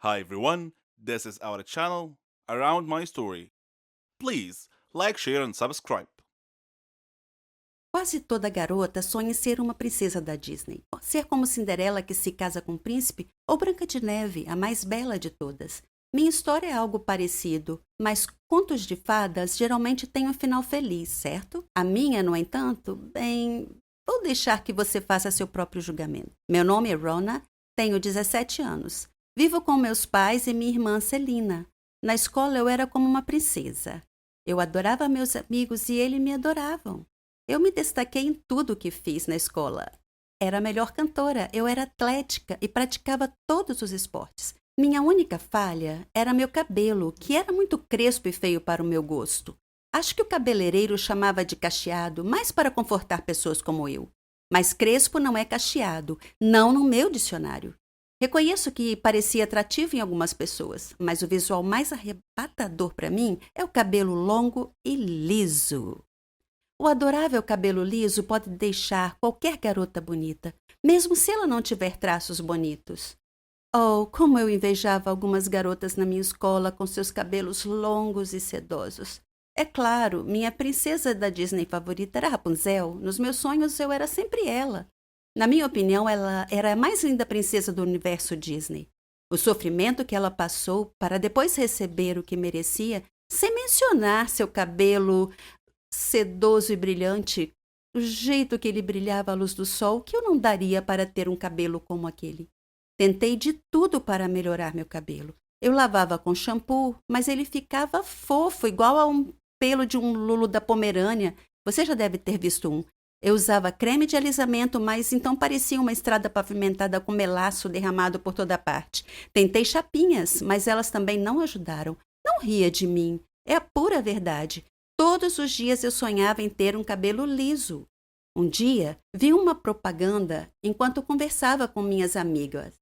Hi everyone, this is our channel Around My Story. Please like, share and subscribe. Quase toda garota sonha em ser uma princesa da Disney. Ser como Cinderela que se casa com um príncipe ou Branca de Neve, a mais bela de todas. Minha história é algo parecido, mas contos de fadas geralmente têm um final feliz, certo? A minha, no entanto, bem, vou deixar que você faça seu próprio julgamento. Meu nome é Rona, tenho 17 anos. Vivo com meus pais e minha irmã Celina. Na escola eu era como uma princesa. Eu adorava meus amigos e eles me adoravam. Eu me destaquei em tudo o que fiz na escola. Era a melhor cantora, eu era atlética e praticava todos os esportes. Minha única falha era meu cabelo, que era muito crespo e feio para o meu gosto. Acho que o cabeleireiro chamava de cacheado, mais para confortar pessoas como eu. Mas crespo não é cacheado, não no meu dicionário. Reconheço que parecia atrativo em algumas pessoas, mas o visual mais arrebatador para mim é o cabelo longo e liso. O adorável cabelo liso pode deixar qualquer garota bonita, mesmo se ela não tiver traços bonitos. Oh, como eu invejava algumas garotas na minha escola com seus cabelos longos e sedosos. É claro, minha princesa da Disney favorita era Rapunzel. Nos meus sonhos eu era sempre ela. Na minha opinião, ela era a mais linda princesa do universo Disney. O sofrimento que ela passou para depois receber o que merecia, sem mencionar seu cabelo sedoso e brilhante, o jeito que ele brilhava à luz do sol, que eu não daria para ter um cabelo como aquele. Tentei de tudo para melhorar meu cabelo. Eu lavava com shampoo, mas ele ficava fofo, igual a um pelo de um lulo da Pomerânia. Você já deve ter visto um. Eu usava creme de alisamento, mas então parecia uma estrada pavimentada com melaço derramado por toda parte. Tentei chapinhas, mas elas também não ajudaram. Não ria de mim. É a pura verdade. Todos os dias eu sonhava em ter um cabelo liso. Um dia, vi uma propaganda enquanto conversava com minhas amigas.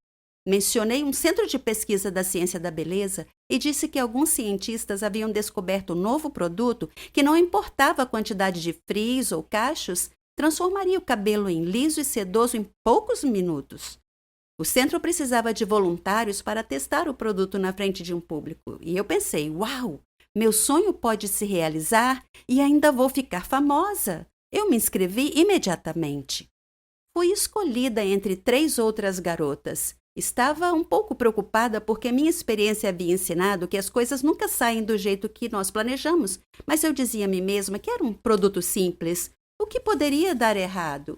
Mencionei um centro de pesquisa da ciência da beleza e disse que alguns cientistas haviam descoberto um novo produto que não importava a quantidade de frizz ou cachos, transformaria o cabelo em liso e sedoso em poucos minutos. O centro precisava de voluntários para testar o produto na frente de um público. E eu pensei, uau! Meu sonho pode se realizar e ainda vou ficar famosa. Eu me inscrevi imediatamente. Fui escolhida entre 3 outras garotas. Estava um pouco preocupada porque minha experiência havia ensinado que as coisas nunca saem do jeito que nós planejamos, mas eu dizia a mim mesma que era um produto simples. O que poderia dar errado?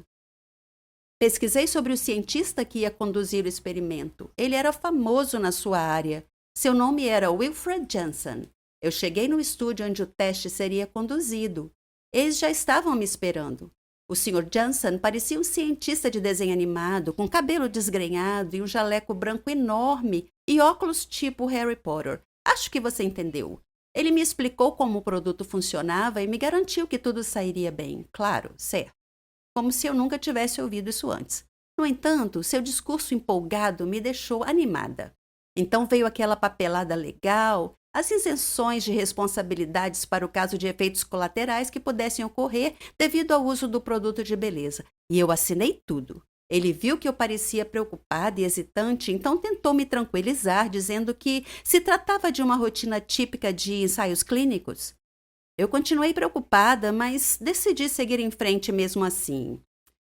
Pesquisei sobre o cientista que ia conduzir o experimento. Ele era famoso na sua área. Seu nome era Wilfred Janssen. Eu cheguei no estúdio onde o teste seria conduzido. Eles já estavam me esperando. O Sr. Janssen parecia um cientista de desenho animado, com cabelo desgrenhado e um jaleco branco enorme e óculos tipo Harry Potter. Acho que você entendeu. Ele me explicou como o produto funcionava e me garantiu que tudo sairia bem. Claro, certo. Como se eu nunca tivesse ouvido isso antes. No entanto, seu discurso empolgado me deixou animada. Então veio aquela papelada legal, as isenções de responsabilidades para o caso de efeitos colaterais que pudessem ocorrer devido ao uso do produto de beleza. E eu assinei tudo. Ele viu que eu parecia preocupada e hesitante, então tentou me tranquilizar, dizendo que se tratava de uma rotina típica de ensaios clínicos. Eu continuei preocupada, mas decidi seguir em frente mesmo assim.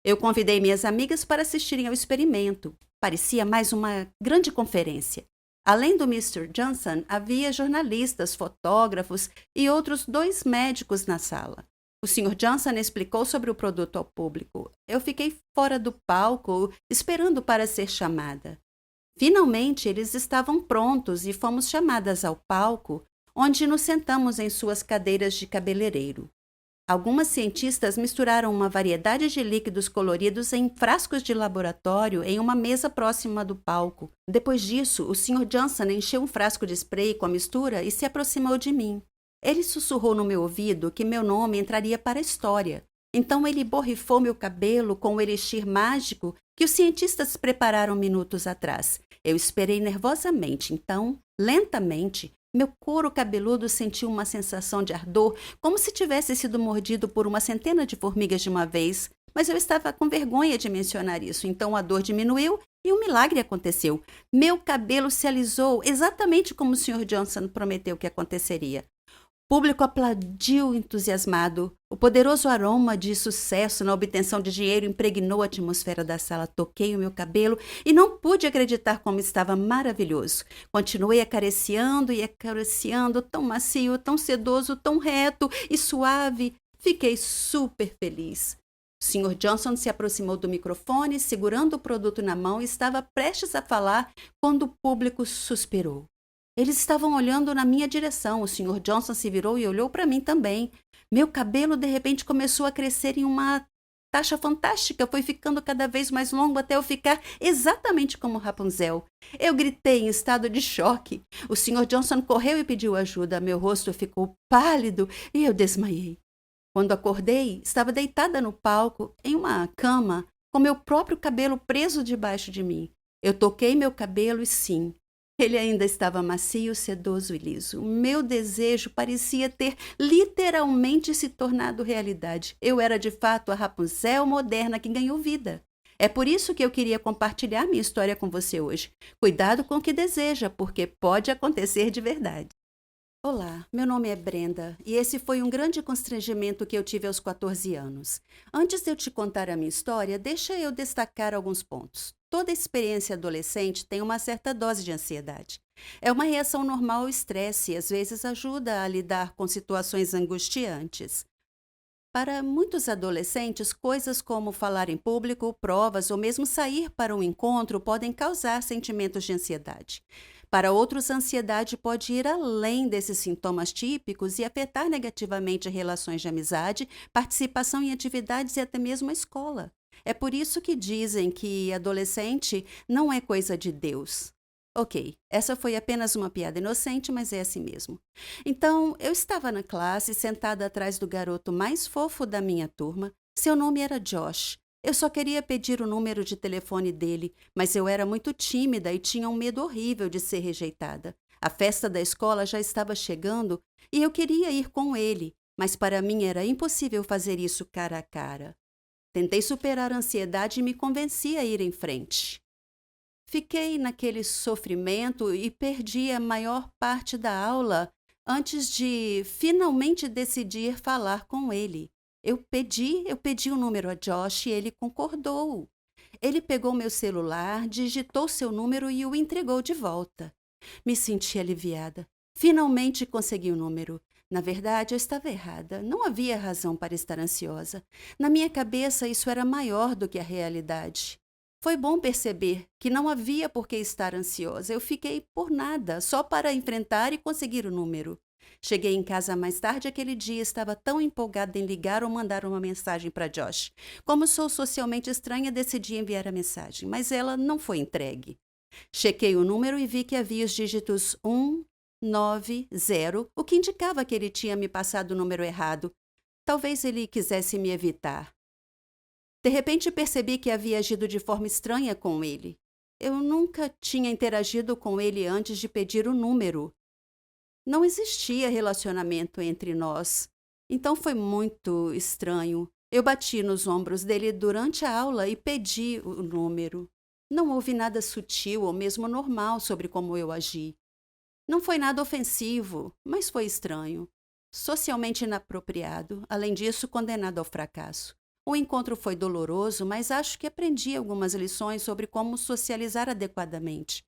Eu convidei minhas amigas para assistirem ao experimento. Parecia mais uma grande conferência. Além do Mr. Johnson, havia jornalistas, fotógrafos e outros 2 médicos na sala. O Sr. Johnson explicou sobre o produto ao público. Eu fiquei fora do palco, esperando para ser chamada. Finalmente, eles estavam prontos e fomos chamadas ao palco, onde nos sentamos em suas cadeiras de cabeleireiro. Algumas cientistas misturaram uma variedade de líquidos coloridos em frascos de laboratório em uma mesa próxima do palco. Depois disso, o Sr. Johnson encheu um frasco de spray com a mistura e se aproximou de mim. Ele sussurrou no meu ouvido que meu nome entraria para a história. Então ele borrifou meu cabelo com o elixir mágico que os cientistas prepararam minutos atrás. Eu esperei nervosamente, então, lentamente, meu couro cabeludo sentiu uma sensação de ardor, como se tivesse sido mordido por uma centena de formigas de uma vez. Mas eu estava com vergonha de mencionar isso, então a dor diminuiu E um milagre aconteceu. Meu cabelo se alisou exatamente como o Sr. Johnson prometeu que aconteceria. O público aplaudiu entusiasmado. O poderoso aroma de sucesso na obtenção de dinheiro impregnou a atmosfera da sala. Toquei o meu cabelo e não pude acreditar como estava maravilhoso. Continuei acariciando e acariciando, tão macio, tão sedoso, tão reto e suave. Fiquei super feliz. O Sr. Johnson se aproximou do microfone, segurando o produto na mão, e estava prestes a falar quando o público suspirou. Eles estavam olhando na minha direção. O Sr. Johnson se virou e olhou para mim também. Meu cabelo, de repente, começou a crescer em uma taxa fantástica. Foi ficando cada vez mais longo até eu ficar exatamente como Rapunzel. Eu gritei em estado de choque. O Sr. Johnson correu e pediu ajuda. Meu rosto ficou pálido e eu desmaiei. Quando acordei, estava deitada no palco, em uma cama, com meu próprio cabelo preso debaixo de mim. Eu toquei meu cabelo e sim, ele ainda estava macio, sedoso e liso. Meu desejo parecia ter literalmente se tornado realidade. Eu era de fato a Rapunzel moderna que ganhou vida. É por isso que eu queria compartilhar minha história com você hoje. Cuidado com o que deseja, porque pode acontecer de verdade. Olá, meu nome é Brenda e esse foi um grande constrangimento que eu tive aos 14 anos. Antes de eu te contar a minha história, deixa eu destacar alguns pontos. Toda experiência adolescente tem uma certa dose de ansiedade. É uma reação normal ao estresse e às vezes ajuda a lidar com situações angustiantes. Para muitos adolescentes, coisas como falar em público, provas ou mesmo sair para um encontro podem causar sentimentos de ansiedade. Para outros, a ansiedade pode ir além desses sintomas típicos e afetar negativamente relações de amizade, participação em atividades e até mesmo a escola. É por isso que dizem que adolescente não é coisa de Deus. Ok, essa foi apenas uma piada inocente, mas é assim mesmo. Então, eu estava na classe, sentada atrás do garoto mais fofo da minha turma. Seu nome era Josh. Eu só queria pedir o número de telefone dele, mas eu era muito tímida e tinha um medo horrível de ser rejeitada. A festa da escola já estava chegando e eu queria ir com ele, mas para mim era impossível fazer isso cara a cara. Tentei superar a ansiedade e me convenci a ir em frente. Fiquei naquele sofrimento e perdi a maior parte da aula antes de finalmente decidir falar com ele. Eu pedi o número a Josh e ele concordou. Ele pegou meu celular, digitou seu número e o entregou de volta. Me senti aliviada. Finalmente consegui o número. Na verdade, eu estava errada. Não havia razão para estar ansiosa. Na minha cabeça, isso era maior do que a realidade. Foi bom perceber que não havia por que estar ansiosa. Eu fiquei por nada, só para enfrentar e conseguir o número. Cheguei em casa mais tarde aquele dia e estava tão empolgada em ligar ou mandar uma mensagem para Josh. Como sou socialmente estranha, decidi enviar a mensagem, mas ela não foi entregue. Chequei o número e vi que havia os dígitos 190, o que indicava que ele tinha me passado o número errado. Talvez ele quisesse me evitar. De repente percebi que havia agido de forma estranha com ele. Eu nunca tinha interagido com ele antes de pedir o número. Não existia relacionamento entre nós. Então foi muito estranho. Eu bati nos ombros dele durante a aula e pedi o número. Não houve nada sutil ou mesmo normal sobre como eu agi. Não foi nada ofensivo, mas foi estranho. Socialmente inapropriado, além disso, condenado ao fracasso. O encontro foi doloroso, mas acho que aprendi algumas lições sobre como socializar adequadamente.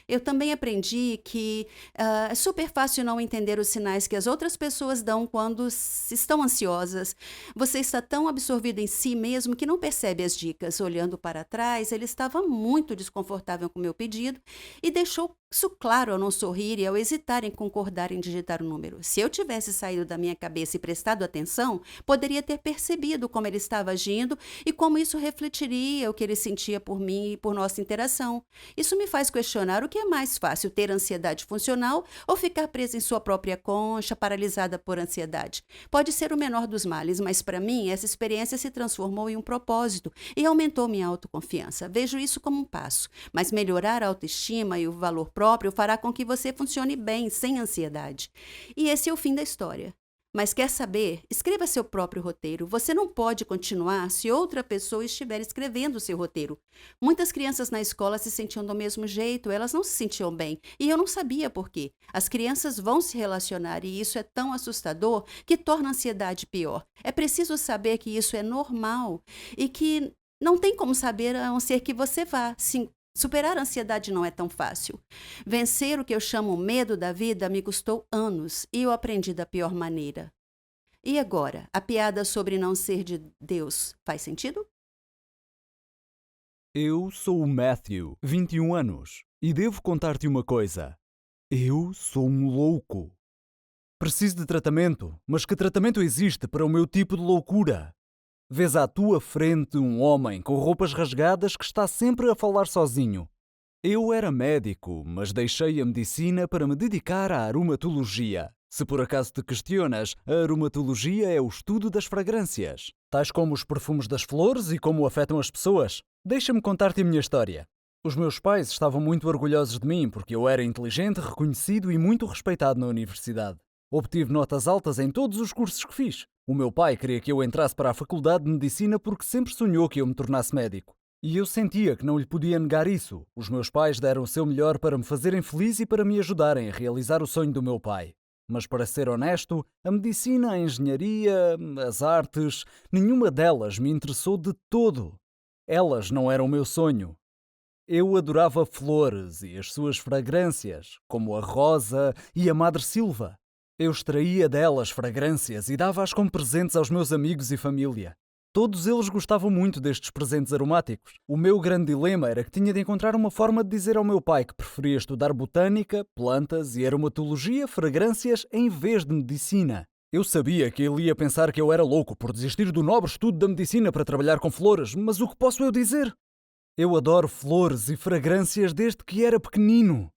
Eu também aprendi que é super fácil não entender os sinais que as outras pessoas dão quando estão ansiosas. Você está tão absorvido em si mesmo que não percebe as dicas. Olhando para trás, ele estava muito desconfortável com o meu pedido e deixou isso claro ao não sorrir e ao hesitar em concordar em digitar o número. Se eu tivesse saído da minha cabeça e prestado atenção, poderia ter percebido como ele estava agindo e como isso refletiria o que ele sentia por mim e por nossa interação. Isso me faz questionar o que é mais fácil, ter ansiedade funcional ou ficar presa em sua própria concha, paralisada por ansiedade. Pode ser o menor dos males, mas para mim essa experiência se transformou em um propósito e aumentou minha autoconfiança. Vejo isso como um passo, mas melhorar a autoestima e o valor próprio fará com que você funcione bem, sem ansiedade. E esse é o fim da história. Mas quer saber? Escreva seu próprio roteiro. Você não pode continuar se outra pessoa estiver escrevendo o seu roteiro. Muitas crianças na escola se sentiam do mesmo jeito, elas não se sentiam bem. E eu não sabia por quê. As crianças vão se relacionar e isso é tão assustador que torna a ansiedade pior. É preciso saber que isso é normal e que não tem como saber a não ser que você vá. Sim, superar a ansiedade não é tão fácil. Vencer o que eu chamo medo da vida me custou anos e eu aprendi da pior maneira. E agora, a piada sobre não ser de Deus faz sentido? Eu sou o Matthew, 21 anos, e devo contar-te uma coisa. Eu sou um louco. Preciso de tratamento, mas que tratamento existe para o meu tipo de loucura? Vês à tua frente um homem com roupas rasgadas que está sempre a falar sozinho. Eu era médico, mas deixei a medicina para me dedicar à aromatologia. Se por acaso te questionas, a aromatologia é o estudo das fragrâncias, tais como os perfumes das flores e como afetam as pessoas. Deixa-me contar-te a minha história. Os meus pais estavam muito orgulhosos de mim porque eu era inteligente, reconhecido e muito respeitado na universidade. Obtive notas altas em todos os cursos que fiz. O meu pai queria que eu entrasse para a faculdade de medicina porque sempre sonhou que eu me tornasse médico. E eu sentia que não lhe podia negar isso. Os meus pais deram o seu melhor para me fazerem feliz e para me ajudarem a realizar o sonho do meu pai. Mas para ser honesto, a medicina, a engenharia, as artes, nenhuma delas me interessou de todo. Elas não eram o meu sonho. Eu adorava flores e as suas fragrâncias, como a rosa e a madressilva. Eu extraía delas fragrâncias e dava-as como presentes aos meus amigos e família. Todos eles gostavam muito destes presentes aromáticos. O meu grande dilema era que tinha de encontrar uma forma de dizer ao meu pai que preferia estudar botânica, plantas e aromatologia, fragrâncias, em vez de medicina. Eu sabia que ele ia pensar que eu era louco por desistir do nobre estudo da medicina para trabalhar com flores, mas o que posso eu dizer? Eu adoro flores e fragrâncias desde que era pequenino.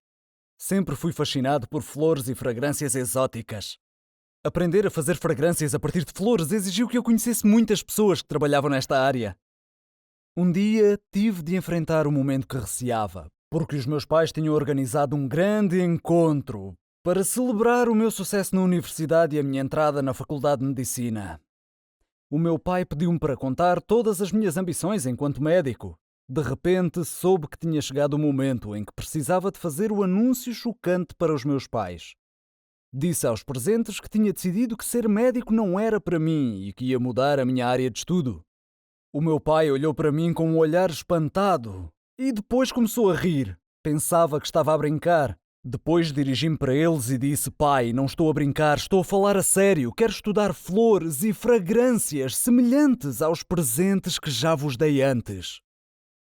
Sempre fui fascinado por flores e fragrâncias exóticas. Aprender a fazer fragrâncias a partir de flores exigiu que eu conhecesse muitas pessoas que trabalhavam nesta área. Um dia tive de enfrentar um momento que receava, porque os meus pais tinham organizado um grande encontro para celebrar o meu sucesso na universidade e a minha entrada na Faculdade de Medicina. O meu pai pediu-me para contar todas as minhas ambições enquanto médico. De repente, soube que tinha chegado o momento em que precisava de fazer o anúncio chocante para os meus pais. Disse aos presentes que tinha decidido que ser médico não era para mim e que ia mudar a minha área de estudo. O meu pai olhou para mim com um olhar espantado e depois começou a rir. Pensava que estava a brincar. Depois dirigi-me para eles e disse: "Pai, não estou a brincar, estou a falar a sério. Quero estudar flores e fragrâncias semelhantes aos presentes que já vos dei antes."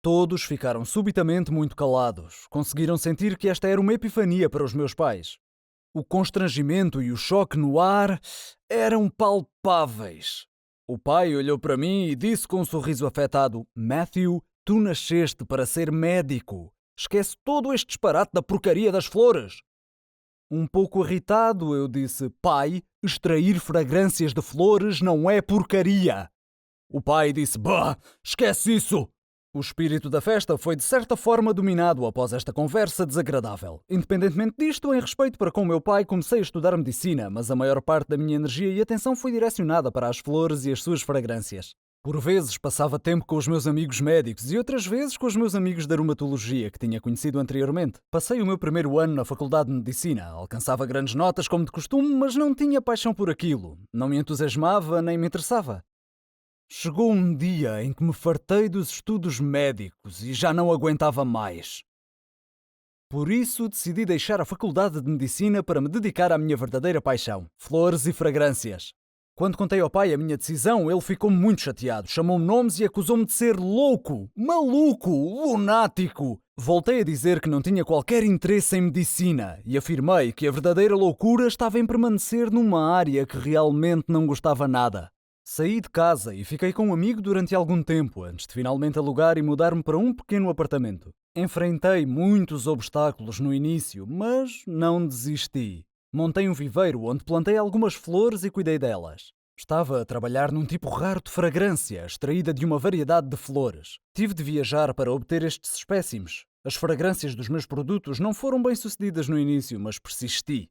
Todos ficaram subitamente muito calados. Conseguiram sentir que esta era uma epifania para os meus pais. O constrangimento e o choque no ar eram palpáveis. O pai olhou para mim e disse com um sorriso afetado: "Matthew, tu nasceste para ser médico. Esquece todo este disparate da porcaria das flores." Um pouco irritado, eu disse: "Pai, extrair fragrâncias de flores não é porcaria." O pai disse: "Bah, esquece isso." O espírito da festa foi de certa forma dominado após esta conversa desagradável. Independentemente disto, em respeito para com o meu pai, comecei a estudar medicina, mas a maior parte da minha energia e atenção foi direcionada para as flores e as suas fragrâncias. Por vezes passava tempo com os meus amigos médicos e outras vezes com os meus amigos da aromatologia que tinha conhecido anteriormente. Passei o meu primeiro ano na Faculdade de Medicina. Alcançava grandes notas como de costume, mas não tinha paixão por aquilo. Não me entusiasmava nem me interessava. Chegou um dia em que me fartei dos estudos médicos e já não aguentava mais. Por isso decidi deixar a Faculdade de Medicina para me dedicar à minha verdadeira paixão, flores e fragrâncias. Quando contei ao pai a minha decisão, ele ficou muito chateado, chamou-me nomes e acusou-me de ser louco, maluco, lunático. Voltei a dizer que não tinha qualquer interesse em medicina e afirmei que a verdadeira loucura estava em permanecer numa área que realmente não gostava nada. Saí de casa e fiquei com um amigo durante algum tempo, antes de finalmente alugar e mudar-me para um pequeno apartamento. Enfrentei muitos obstáculos no início, mas não desisti. Montei um viveiro onde plantei algumas flores e cuidei delas. Estava a trabalhar num tipo raro de fragrância, extraída de uma variedade de flores. Tive de viajar para obter estes espécimes. As fragrâncias dos meus produtos não foram bem sucedidas no início, mas persisti.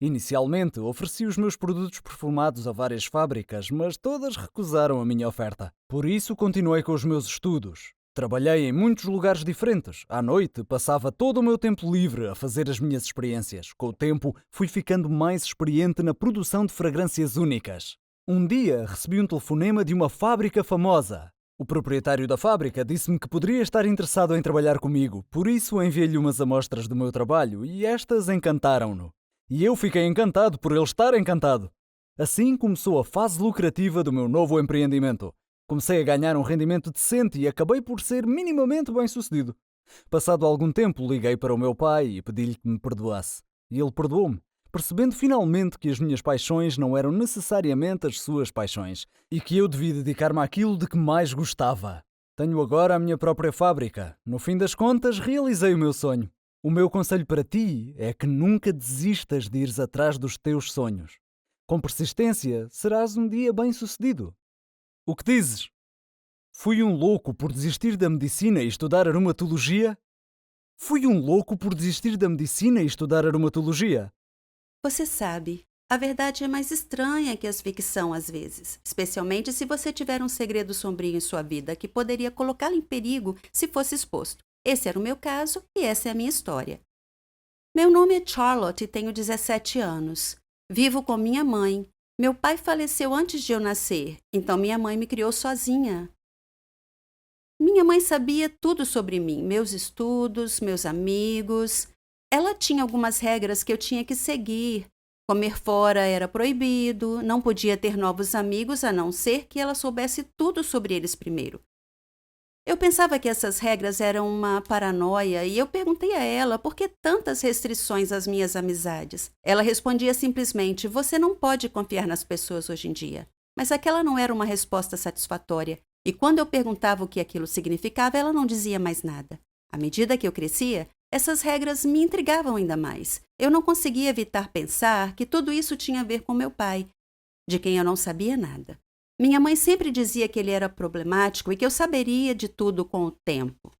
Inicialmente, ofereci os meus produtos perfumados a várias fábricas, mas todas recusaram a minha oferta. Por isso, continuei com os meus estudos. Trabalhei em muitos lugares diferentes. À noite, passava todo o meu tempo livre a fazer as minhas experiências. Com o tempo, fui ficando mais experiente na produção de fragrâncias únicas. Um dia, recebi um telefonema de uma fábrica famosa. O proprietário da fábrica disse-me que poderia estar interessado em trabalhar comigo, por isso enviei-lhe umas amostras do meu trabalho e estas encantaram-no. E eu fiquei encantado por ele estar encantado. Assim começou a fase lucrativa do meu novo empreendimento. Comecei a ganhar um rendimento decente e acabei por ser minimamente bem-sucedido. Passado algum tempo, liguei para o meu pai e pedi-lhe que me perdoasse. E ele perdoou-me, percebendo finalmente que as minhas paixões não eram necessariamente as suas paixões e que eu devia dedicar-me àquilo de que mais gostava. Tenho agora a minha própria fábrica. No fim das contas, realizei o meu sonho. O meu conselho para ti é que nunca desistas de ires atrás dos teus sonhos. Com persistência, serás um dia bem-sucedido. O que dizes? Fui um louco por desistir da medicina e estudar aromatologia? Fui um louco por desistir da medicina e estudar aromatologia? Você sabe, a verdade é mais estranha que as ficção às vezes, especialmente se você tiver um segredo sombrio em sua vida que poderia colocá-lo em perigo se fosse exposto. Esse era o meu caso e essa é a minha história. Meu nome é Charlotte e tenho 17 anos. Vivo com minha mãe. Meu pai faleceu antes de eu nascer, então minha mãe me criou sozinha. Minha mãe sabia tudo sobre mim, meus estudos, meus amigos. Ela tinha algumas regras que eu tinha que seguir. Comer fora era proibido, não podia ter novos amigos a não ser que ela soubesse tudo sobre eles primeiro. Eu pensava que essas regras eram uma paranoia e eu perguntei a ela por que tantas restrições às minhas amizades. Ela respondia simplesmente: você não pode confiar nas pessoas hoje em dia. Mas aquela não era uma resposta satisfatória e quando eu perguntava o que aquilo significava, ela não dizia mais nada. À medida que eu crescia, essas regras me intrigavam ainda mais. Eu não conseguia evitar pensar que tudo isso tinha a ver com meu pai, de quem eu não sabia nada. Minha mãe sempre dizia que ele era problemático e que eu saberia de tudo com o tempo.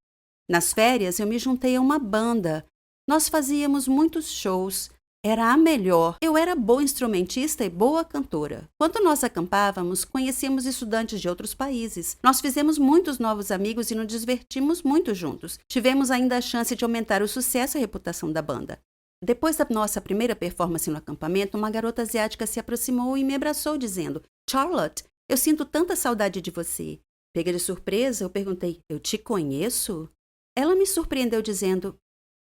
Nas férias, eu me juntei a uma banda. Nós fazíamos muitos shows. Era a melhor. Eu era boa instrumentista e boa cantora. Quando nós acampávamos, conhecíamos estudantes de outros países. Nós fizemos muitos novos amigos e nos divertimos muito juntos. Tivemos ainda a chance de aumentar o sucesso e a reputação da banda. Depois da nossa primeira performance no acampamento, uma garota asiática se aproximou e me abraçou, dizendo: Charlotte, eu sinto tanta saudade de você. Pega de surpresa, eu perguntei: eu te conheço? Ela me surpreendeu dizendo: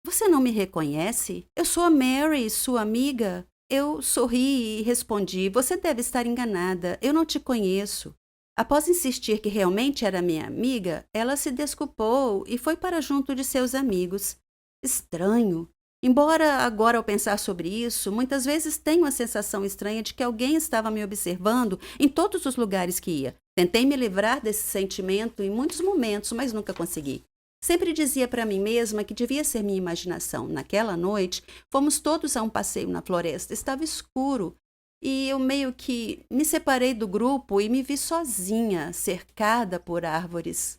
você não me reconhece? Eu sou a Mary, sua amiga. Eu sorri e respondi: você deve estar enganada, eu não te conheço. Após insistir que realmente era minha amiga, ela se desculpou e foi para junto de seus amigos. Estranho. Embora agora, ao pensar sobre isso, muitas vezes tenho a sensação estranha de que alguém estava me observando em todos os lugares que ia. Tentei me livrar desse sentimento em muitos momentos, mas nunca consegui. Sempre dizia para mim mesma que devia ser minha imaginação. Naquela noite, fomos todos a um passeio na floresta. Estava escuro e eu meio que me separei do grupo e me vi sozinha, cercada por árvores.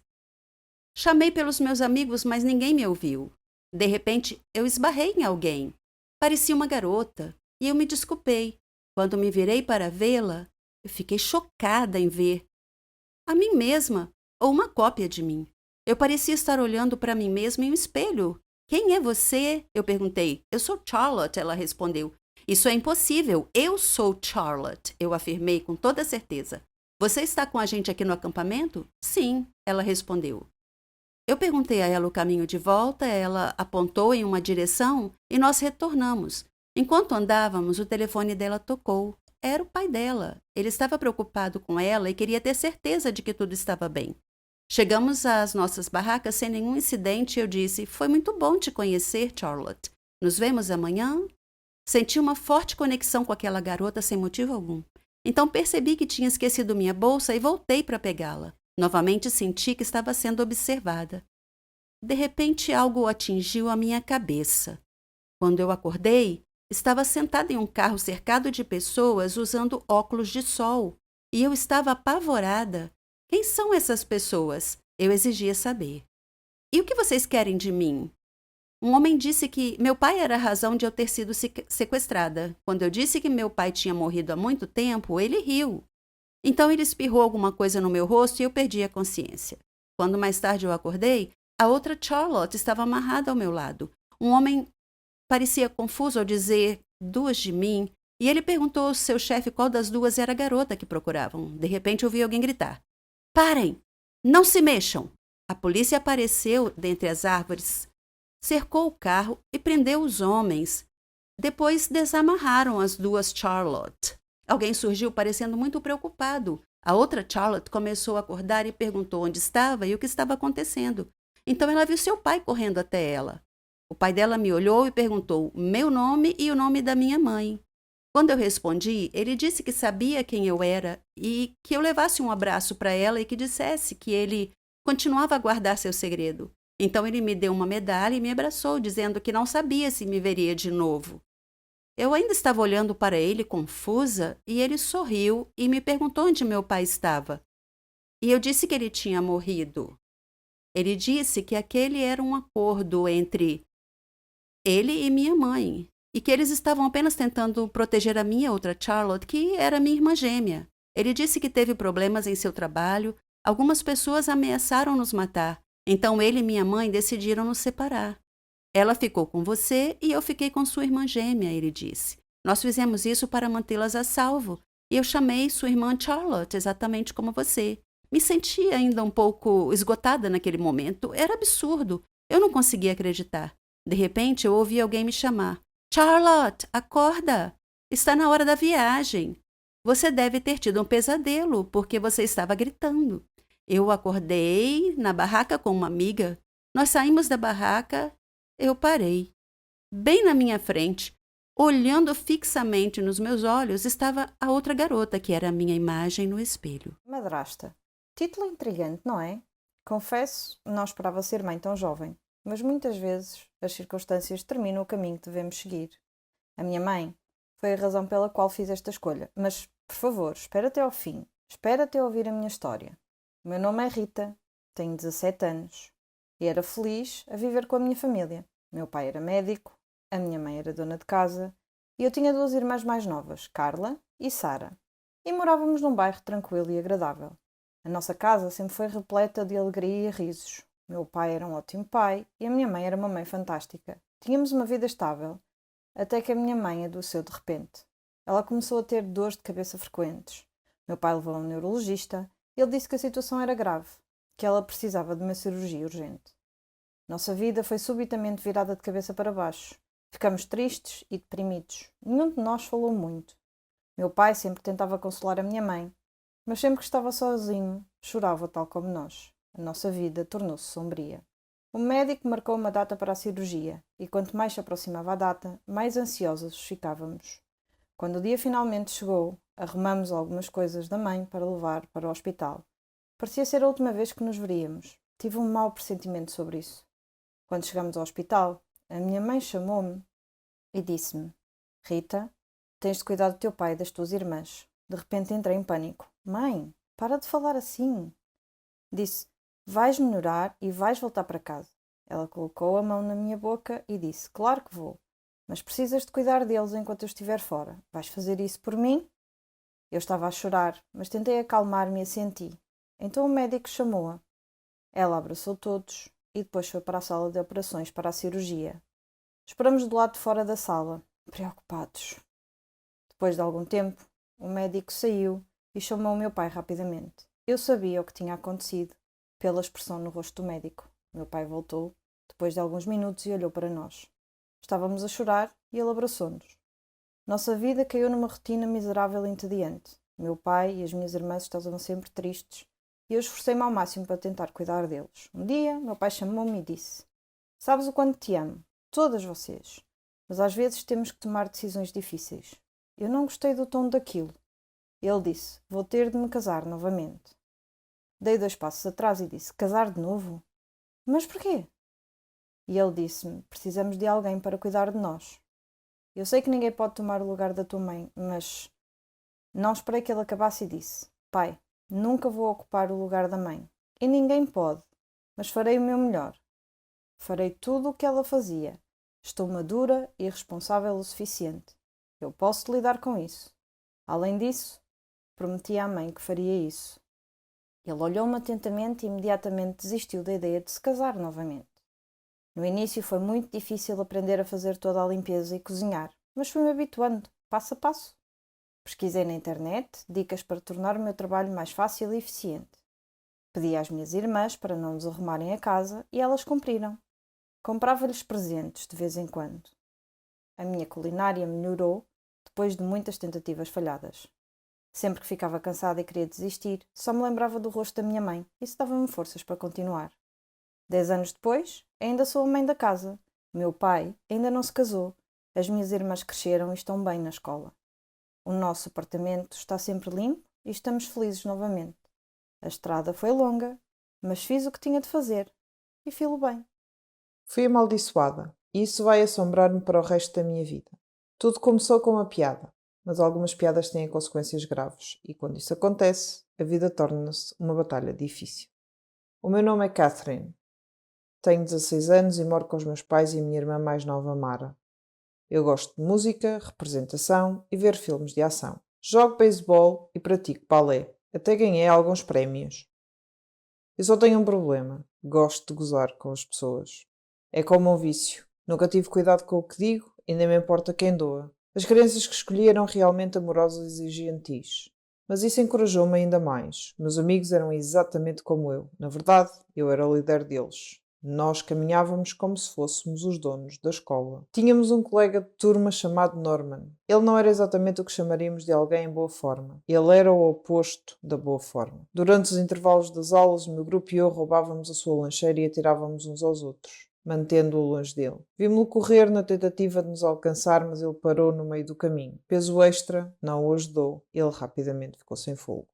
Chamei pelos meus amigos, mas ninguém me ouviu. De repente, eu esbarrei em alguém. Parecia uma garota, e eu me desculpei. Quando me virei para vê-la, eu fiquei chocada em ver a mim mesma, ou uma cópia de mim. Eu parecia estar olhando para mim mesma em um espelho. Quem é você? Eu perguntei. Eu sou Charlotte, ela respondeu. Isso é impossível. Eu sou Charlotte, eu afirmei com toda certeza. Você está com a gente aqui no acampamento? Sim, ela respondeu. Eu perguntei a ela o caminho de volta, ela apontou em uma direção e nós retornamos. Enquanto andávamos, o telefone dela tocou. Era o pai dela. Ele estava preocupado com ela e queria ter certeza de que tudo estava bem. Chegamos às nossas barracas sem nenhum incidente e eu disse: foi muito bom te conhecer, Charlotte. Nos vemos amanhã? Senti uma forte conexão com aquela garota sem motivo algum. Então percebi que tinha esquecido minha bolsa e voltei para pegá-la. Novamente senti que estava sendo observada. De repente, algo atingiu a minha cabeça. Quando eu acordei, estava sentada em um carro cercado de pessoas usando óculos de sol. E eu estava apavorada. Quem são essas pessoas? Eu exigia saber. E o que vocês querem de mim? Um homem disse que meu pai era a razão de eu ter sido sequestrada. Quando eu disse que meu pai tinha morrido há muito tempo, ele riu. Então ele espirrou alguma coisa no meu rosto e eu perdi a consciência. Quando mais tarde eu acordei, a outra Charlotte estava amarrada ao meu lado. Um homem parecia confuso ao dizer duas de mim, e ele perguntou ao seu chefe qual das duas era a garota que procuravam. De repente ouvi alguém gritar: "Parem! Não se mexam!" A polícia apareceu dentre as árvores, cercou o carro e prendeu os homens. Depois desamarraram as duas Charlotte. Alguém surgiu parecendo muito preocupado. A outra Charlotte começou a acordar e perguntou onde estava e o que estava acontecendo. Então ela viu seu pai correndo até ela. O pai dela me olhou e perguntou meu nome e o nome da minha mãe. Quando eu respondi, ele disse que sabia quem eu era e que eu levasse um abraço para ela e que dissesse que ele continuava a guardar seu segredo. Então ele me deu uma medalha e me abraçou, dizendo que não sabia se me veria de novo. Eu ainda estava olhando para ele confusa e ele sorriu e me perguntou onde meu pai estava. E eu disse que ele tinha morrido. Ele disse que aquele era um acordo entre ele e minha mãe, e que eles estavam apenas tentando proteger a minha outra Charlotte, que era minha irmã gêmea. Ele disse que teve problemas em seu trabalho, algumas pessoas ameaçaram nos matar, então ele e minha mãe decidiram nos separar. Ela ficou com você e eu fiquei com sua irmã gêmea, ele disse. Nós fizemos isso para mantê-las a salvo, e eu chamei sua irmã Charlotte exatamente como você. Me senti ainda um pouco esgotada naquele momento. Era absurdo. Eu não conseguia acreditar. De repente, eu ouvi alguém me chamar. Charlotte, acorda! Está na hora da viagem. Você deve ter tido um pesadelo, porque você estava gritando. Eu acordei na barraca com uma amiga. Nós saímos da barraca. Eu parei. Bem na minha frente, olhando fixamente nos meus olhos, estava a outra garota, que era a minha imagem no espelho. Madrasta. Título intrigante, não é? Confesso, não esperava ser mãe tão jovem, mas muitas vezes as circunstâncias determinam o caminho que devemos seguir. A minha mãe foi a razão pela qual fiz esta escolha, mas, por favor, espera até ao fim. Espera até ouvir a minha história. O meu nome é Rita, tenho 17 anos e era feliz a viver com a minha família. Meu pai era médico, a minha mãe era dona de casa e eu tinha duas irmãs mais novas, Carla e Sara, e morávamos num bairro tranquilo e agradável. A nossa casa sempre foi repleta de alegria e risos. Meu pai era um ótimo pai e a minha mãe era uma mãe fantástica. Tínhamos uma vida estável, até que a minha mãe adoeceu de repente. Ela começou a ter dores de cabeça frequentes. Meu pai levou a um neurologista e ele disse que a situação era grave, que ela precisava de uma cirurgia urgente. Nossa vida foi subitamente virada de cabeça para baixo. Ficamos tristes e deprimidos. Nenhum de nós falou muito. Meu pai sempre tentava consolar a minha mãe, mas sempre que estava sozinho, chorava tal como nós. A nossa vida tornou-se sombria. O médico marcou uma data para a cirurgia, e quanto mais se aproximava a data, mais ansiosos ficávamos. Quando o dia finalmente chegou, arrumamos algumas coisas da mãe para levar para o hospital. Parecia ser a última vez que nos veríamos. Tive um mau pressentimento sobre isso. Quando chegamos ao hospital, a minha mãe chamou-me e disse-me: Rita, tens de cuidar do teu pai e das tuas irmãs. De repente entrei em pânico. Mãe, para de falar assim. Disse: vais melhorar e vais voltar para casa. Ela colocou a mão na minha boca e disse: claro que vou, mas precisas de cuidar deles enquanto eu estiver fora. Vais fazer isso por mim? Eu estava a chorar, mas tentei acalmar-me e assenti. Então o médico chamou-a. Ela abraçou todos e depois foi para a sala de operações para a cirurgia. Esperamos do lado de fora da sala, preocupados. Depois de algum tempo, o médico saiu e chamou o meu pai rapidamente. Eu sabia o que tinha acontecido pela expressão no rosto do médico. Meu pai voltou, depois de alguns minutos, e olhou para nós. Estávamos a chorar e ele abraçou-nos. Nossa vida caiu numa rotina miserável e entediante. Meu pai e as minhas irmãs estavam sempre tristes e eu esforcei-me ao máximo para tentar cuidar deles. Um dia, meu pai chamou-me e disse: sabes o quanto te amo, todas vocês, mas às vezes temos que tomar decisões difíceis. Eu não gostei do tom daquilo. Ele disse: vou ter de me casar novamente. Dei 2 passos atrás e disse: casar de novo? Mas porquê? E ele disse-me: precisamos de alguém para cuidar de nós. Eu sei que ninguém pode tomar o lugar da tua mãe, mas... Não esperei que ele acabasse e disse: pai, nunca vou ocupar o lugar da mãe. E ninguém pode, mas farei o meu melhor. Farei tudo o que ela fazia. Estou madura e responsável o suficiente. Eu posso lidar com isso. Além disso, prometi à mãe que faria isso. Ele olhou-me atentamente e imediatamente desistiu da ideia de se casar novamente. No início foi muito difícil aprender a fazer toda a limpeza e cozinhar, mas fui-me habituando, passo a passo. Pesquisei na internet dicas para tornar o meu trabalho mais fácil e eficiente. Pedi às minhas irmãs para não nos arrumarem a casa e elas cumpriram. Comprava-lhes presentes de vez em quando. A minha culinária melhorou depois de muitas tentativas falhadas. Sempre que ficava cansada e queria desistir, só me lembrava do rosto da minha mãe. Isso dava-me forças para continuar. 10 anos depois, ainda sou a mãe da casa. Meu pai ainda não se casou. As minhas irmãs cresceram e estão bem na escola. O nosso apartamento está sempre limpo e estamos felizes novamente. A estrada foi longa, mas fiz o que tinha de fazer e filo bem. Fui amaldiçoada e isso vai assombrar-me para o resto da minha vida. Tudo começou com uma piada, mas algumas piadas têm consequências graves e quando isso acontece, a vida torna-se uma batalha difícil. O meu nome é Catherine. Tenho 16 anos e moro com os meus pais e a minha irmã mais nova, Mara. Eu gosto de música, representação e ver filmes de ação. Jogo beisebol e pratico balé. Até ganhei alguns prémios. Eu só tenho um problema. Gosto de gozar com as pessoas. É como um vício. Nunca tive cuidado com o que digo e nem me importa quem doa. As crianças que escolhi eram realmente amorosas e gentis. Mas isso encorajou-me ainda mais. Meus amigos eram exatamente como eu. Na verdade, eu era o líder deles. Nós caminhávamos como se fôssemos os donos da escola. Tínhamos um colega de turma chamado Norman. Ele não era exatamente o que chamaríamos de alguém em boa forma. Ele era o oposto da boa forma. Durante os intervalos das aulas, o meu grupo e eu roubávamos a sua lancheira e atirávamos uns aos outros, mantendo-o longe dele. Vimos-lo correr na tentativa de nos alcançar, mas ele parou no meio do caminho. Peso extra não o ajudou. Ele rapidamente ficou sem fogo.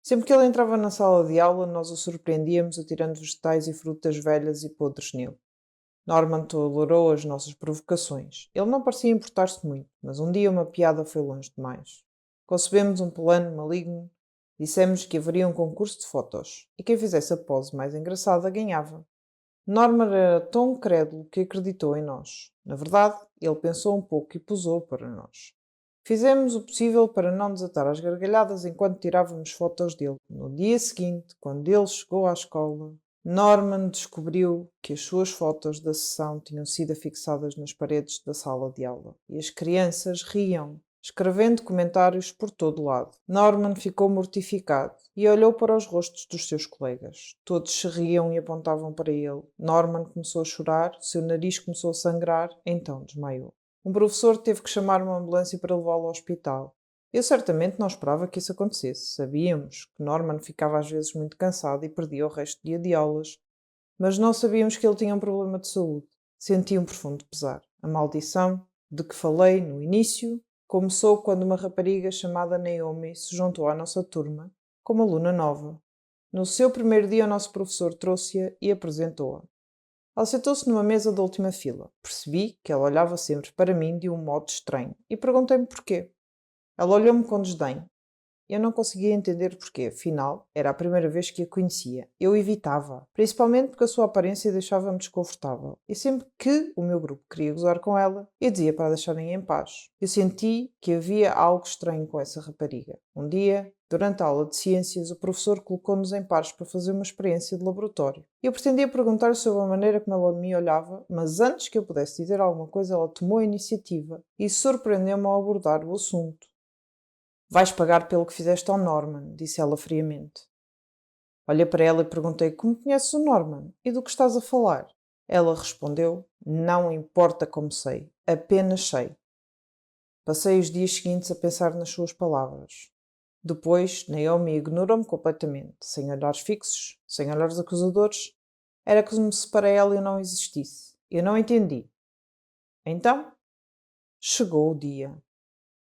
Sempre que ele entrava na sala de aula, nós o surpreendíamos atirando vegetais e frutas velhas e podres nele. Norman tolerou as nossas provocações. Ele não parecia importar-se muito, mas um dia uma piada foi longe demais. Concebemos um plano maligno. Dissemos que haveria um concurso de fotos, e quem fizesse a pose mais engraçada ganhava. Norman era tão crédulo que acreditou em nós. Na verdade, ele pensou um pouco e posou para nós. Fizemos o possível para não desatar as gargalhadas enquanto tirávamos fotos dele. No dia seguinte, quando ele chegou à escola, Norman descobriu que as suas fotos da sessão tinham sido afixadas nas paredes da sala de aula. E as crianças riam, escrevendo comentários por todo lado. Norman ficou mortificado e olhou para os rostos dos seus colegas. Todos se riam e apontavam para ele. Norman começou a chorar, seu nariz começou a sangrar, então desmaiou. Um professor teve que chamar uma ambulância para levá-lo ao hospital. Eu certamente não esperava que isso acontecesse. Sabíamos que Norman ficava às vezes muito cansado e perdia o resto do dia de aulas, mas não sabíamos que ele tinha um problema de saúde. Senti um profundo pesar. A maldição de que falei no início começou quando uma rapariga chamada Naomi se juntou à nossa turma como aluna nova. No seu primeiro dia, o nosso professor trouxe-a e apresentou-a. Ela sentou-se numa mesa da última fila. Percebi que ela olhava sempre para mim de um modo estranho e perguntei-me porquê. Ela olhou-me com desdém. Eu não conseguia entender porquê, afinal, era a primeira vez que a conhecia. Eu evitava, principalmente porque a sua aparência deixava-me desconfortável. E sempre que o meu grupo queria gozar com ela, eu dizia para a deixarem em paz. Eu senti que havia algo estranho com essa rapariga. Um dia, durante a aula de ciências, o professor colocou-nos em pares para fazer uma experiência de laboratório. Eu pretendia perguntar sobre a maneira como ela me olhava, mas antes que eu pudesse dizer alguma coisa, ela tomou a iniciativa e surpreendeu-me ao abordar o assunto. Vais pagar pelo que fizeste ao Norman, disse ela friamente. Olhei para ela e perguntei como conheces o Norman e do que estás a falar. Ela respondeu, não importa como sei, apenas sei. Passei os dias seguintes a pensar nas suas palavras. Depois, Naomi ignorou-me completamente, sem olhares fixos, sem olhares acusadores. Era como se para ela eu não existisse. Eu não entendi. Então, chegou o dia.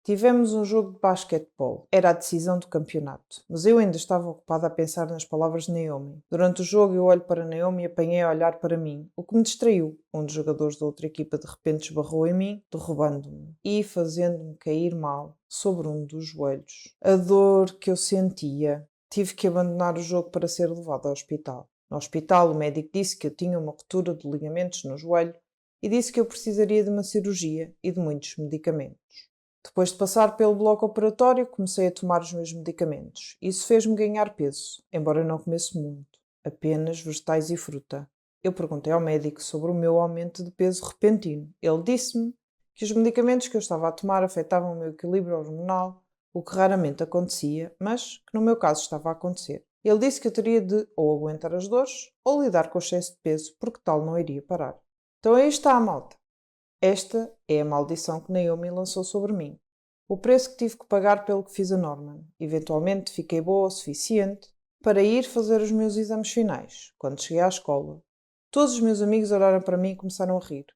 Tivemos um jogo de basquetebol. Era a decisão do campeonato. Mas eu ainda estava ocupada a pensar nas palavras de Naomi. Durante o jogo eu olho para Naomi e apanhei a olhar para mim, o que me distraiu. Um dos jogadores da outra equipa de repente esbarrou em mim, derrubando-me e fazendo-me cair mal sobre um dos joelhos. A dor que eu sentia. Tive que abandonar o jogo para ser levado ao hospital. No hospital, o médico disse que eu tinha uma ruptura de ligamentos no joelho e disse que eu precisaria de uma cirurgia e de muitos medicamentos. Depois de passar pelo bloco operatório, comecei a tomar os meus medicamentos. Isso fez-me ganhar peso, embora eu não comesse muito, apenas vegetais e fruta. Eu perguntei ao médico sobre o meu aumento de peso repentino. Ele disse-me que os medicamentos que eu estava a tomar afetavam o meu equilíbrio hormonal, o que raramente acontecia, mas que no meu caso estava a acontecer. Ele disse que eu teria de ou aguentar as dores ou lidar com o excesso de peso, porque tal não iria parar. Então aí está a malta. Esta é a maldição que Naomi lançou sobre mim. O preço que tive que pagar pelo que fiz a Norman. Eventualmente fiquei boa o suficiente para ir fazer os meus exames finais. Quando cheguei à escola, todos os meus amigos olharam para mim e começaram a rir.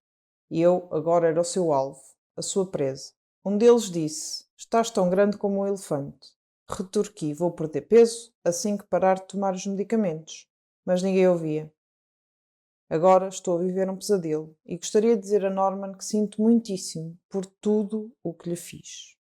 E eu agora era o seu alvo, a sua presa. Um deles disse: "Estás tão grande como um elefante." Retorqui: "Vou perder peso assim que parar de tomar os medicamentos." Mas ninguém ouvia. Agora estou a viver um pesadelo e gostaria de dizer a Norman que sinto muitíssimo por tudo o que lhe fiz.